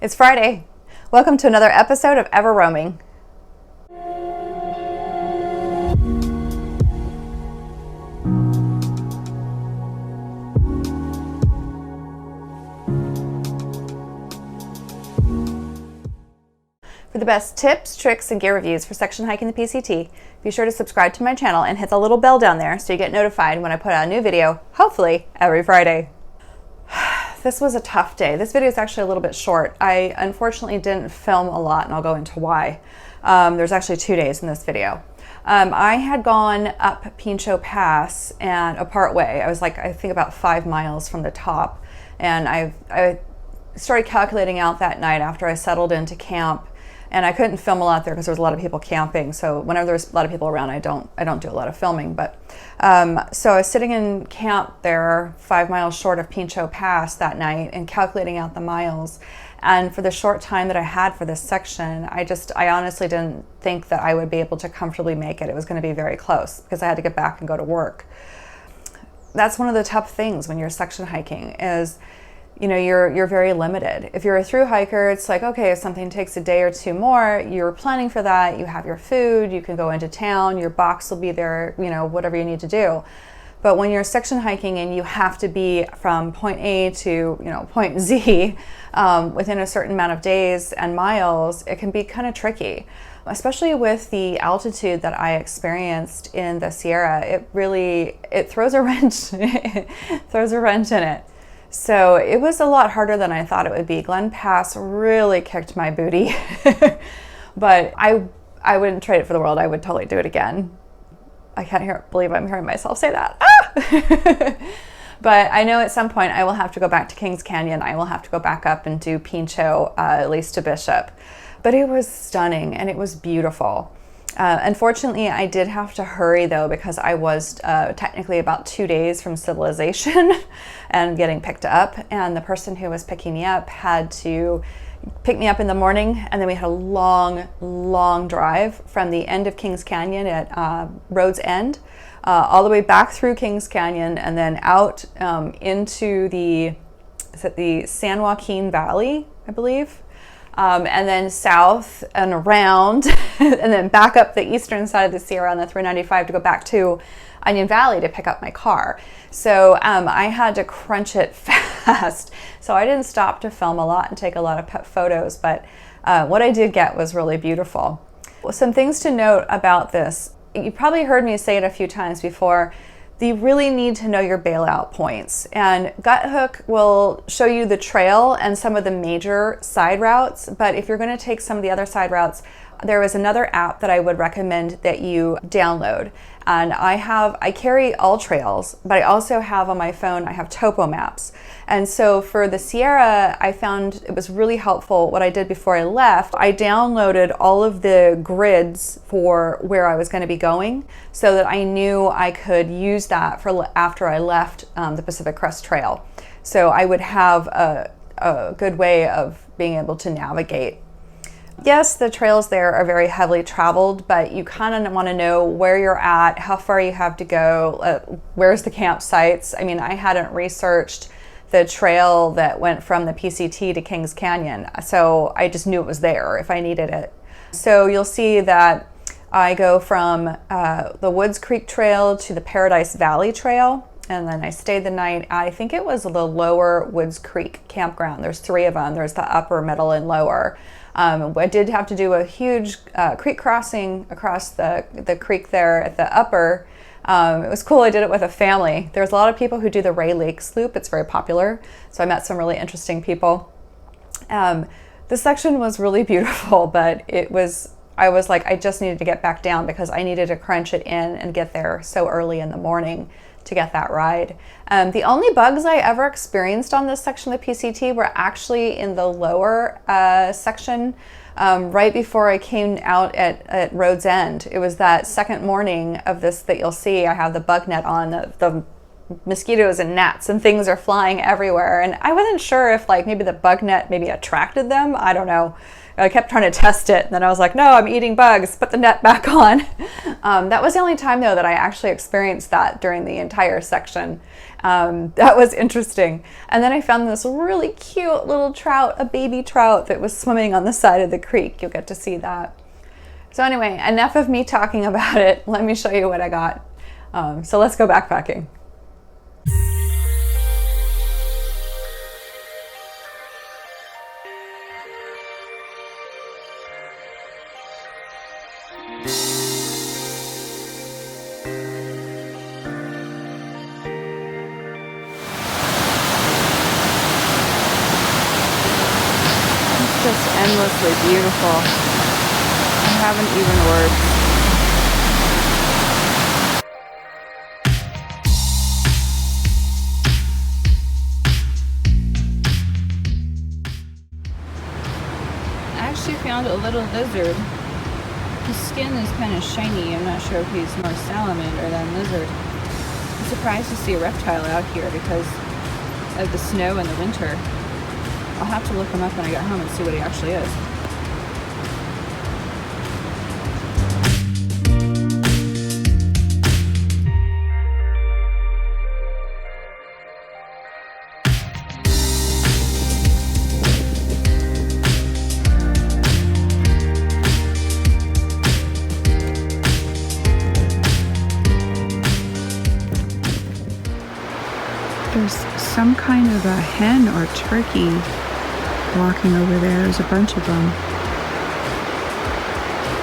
It's Friday. Welcome to another episode of Ever Roaming. For the best tips, tricks, and gear reviews for Section Hiking the PCT, be sure to subscribe to my channel and hit the little bell down there so you get notified when I put out a new video, hopefully every Friday. This was a tough day. This video is actually a little bit short. I unfortunately didn't film a lot, and I'll go into why. There's actually 2 days in this video. I had gone up Pinchot Pass and a part way. I was like, I think about 5 miles from the top. And I started calculating out that night after I settled into camp. And I couldn't film a lot there because there was a lot of people camping. So whenever there's a lot of people around, I don't do a lot of filming. But so I was sitting in camp there, 5 miles short of Pinchot Pass that night, and calculating out the miles. And for the short time that I had for this section, I honestly didn't think that I would be able to comfortably make it. It was going to be very close because I had to get back and go to work. That's one of the tough things when you're section hiking is, you know, you're very limited. If you're a through hiker, it's like, okay, if something takes a day or two more, you're planning for that, you have your food, you can go into town, your box will be there, you know, whatever you need to do. But when you're section hiking and you have to be from point A to, you know, point Z within a certain amount of days and miles, it can be kind of tricky, especially with the altitude that I experienced in the Sierra. It throws a wrench, throws a wrench in it. So it was a lot harder than I thought it would be. Glen Pass really kicked my booty, but I wouldn't trade it for the world. I would totally do it again. I can't believe I'm hearing myself say that. Ah! But I know at some point I will have to go back to Kings Canyon. I will have to go back up and do Pinchot, at least to Bishop. But it was stunning and it was beautiful. Unfortunately, I did have to hurry though because I was technically about 2 days from civilization and getting picked up, and the person who was picking me up had to pick me up in the morning, and then we had a long drive from the end of Kings Canyon at Road's End all the way back through Kings Canyon and then out into the San Joaquin Valley, I believe. And then south and around and then back up the eastern side of the Sierra on the 395 to go back to Onion Valley to pick up my car. So I had to crunch it fast. So I didn't stop to film a lot and take a lot of photos, but what I did get was really beautiful. Some things to note about this. You probably heard me say it a few times before. You really need to know your bailout points, and Guthook will show you the trail and some of the major side routes, but if you're going to take some of the other side routes, there is another app that I would recommend that you download. And I carry all trails, but I also have on my phone, I have topo maps. And so for the Sierra, I found it was really helpful. What I did before I left, I downloaded all of the grids for where I was going to be going so that I knew I could use that for after I left the Pacific Crest Trail. So I would have a good way of being able to navigate. Yes, the trails there are very heavily traveled, but you kind of want to know where you're at, how far you have to go, where's the campsites. I mean, I hadn't researched the trail that went from the PCT to Kings Canyon, so I just knew it was there if I needed it. So you'll see that I go from the Woods Creek Trail to the Paradise Valley Trail, and then I stayed the night. I think it was the lower Woods Creek campground. There's 3 of them. There's the upper, middle, and lower. I did have to do a huge creek crossing across the creek there at the upper. It was cool. I did it with a family. There's a lot of people who do the Ray Lakes Loop. It's very popular. So I met some really interesting people. This section was really beautiful, but I was like, I just needed to get back down because I needed to crunch it in and get there so early in the morning to get that ride. The only bugs I ever experienced on this section of the PCT were actually in the lower section right before I came out at Road's End. It was that second morning of this that you'll see. I have the bug net on, the mosquitoes and gnats and things are flying everywhere. And I wasn't sure if like maybe the bug net maybe attracted them. I don't know. I kept trying to test it, and then I was like, no, I'm eating bugs, put the net back on. That was the only time though that I actually experienced that during the entire section. That was interesting. And then I found this really cute little trout, a baby trout that was swimming on the side of the creek. You'll get to see that. So anyway, enough of me talking about it. Let me show you what I got. So let's go backpacking. Just endlessly beautiful. I haven't even words. I actually found a little lizard. His skin is kind of shiny. I'm not sure if he's more salamander than lizard. I'm surprised to see a reptile out here because of the snow in the winter. I'll have to look him up when I get home and see what he actually is. There's some kind of a hen or turkey walking over there. There's a bunch of them.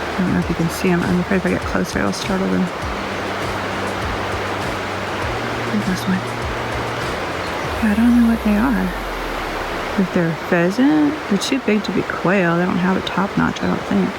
I don't know if you can see them. I'm afraid if I get closer I'll startle them. Here's this one. Yeah, I don't know what they are. If they're a pheasant, they're too big to be quail. They don't have a top notch, I don't think.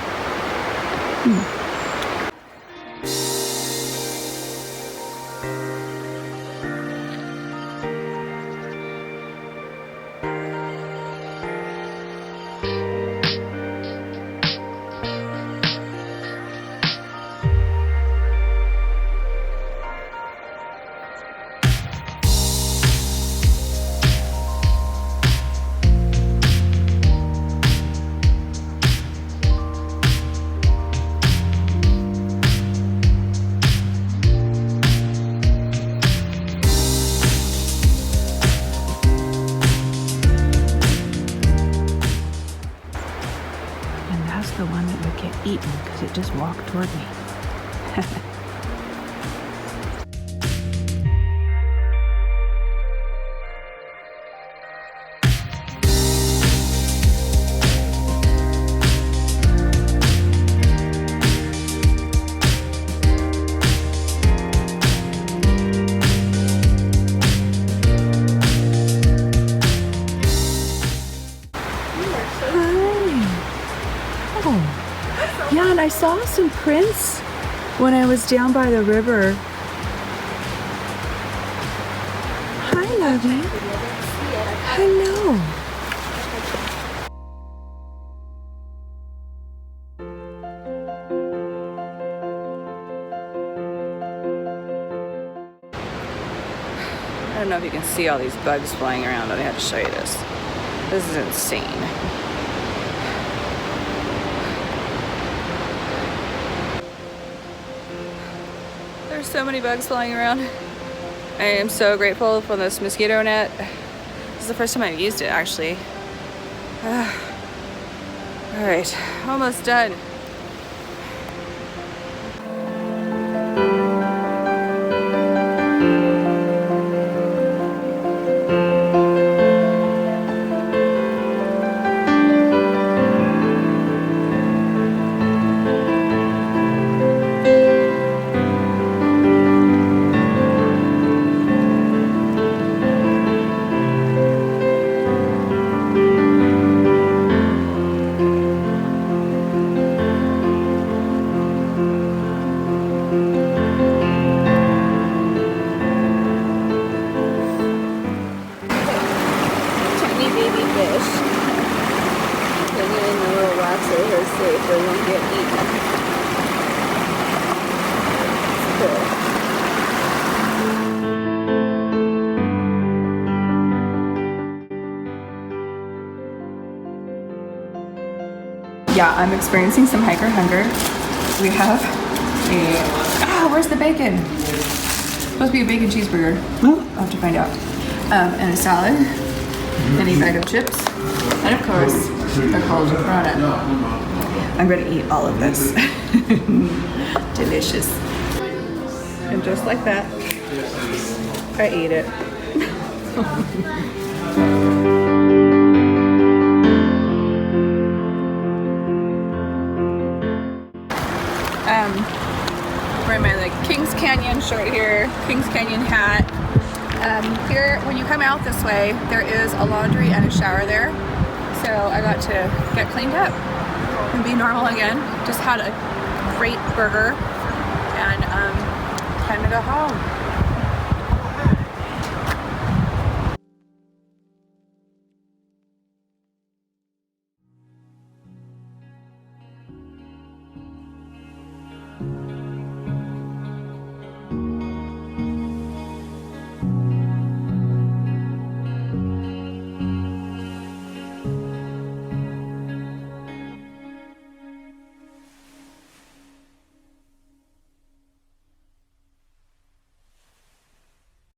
The one that would get eaten because it just walked toward me. Yeah, and I saw some prints when I was down by the river. Hi, lovely. Hello. I don't know if you can see all these bugs flying around, but I had to show you this. This is insane. There's so many bugs flying around. I am so grateful for this mosquito net. This is the first time I've used it, actually. All right, almost done. Safe where you won't get eaten. It's cool. Yeah, I'm experiencing some hiker hunger. We have where's the bacon? Supposed to be a bacon cheeseburger. I'll have to find out. And a salad, and a bag of chips, and of course, a cold product. I'm going to eat all of this. Delicious. And just like that, I ate it. Wearing my Kings Canyon shirt here, Kings Canyon hat. Here, when you come out this way, there is a laundry and a shower there. So I got to get cleaned up and be normal again. Just had a great burger and time to go home.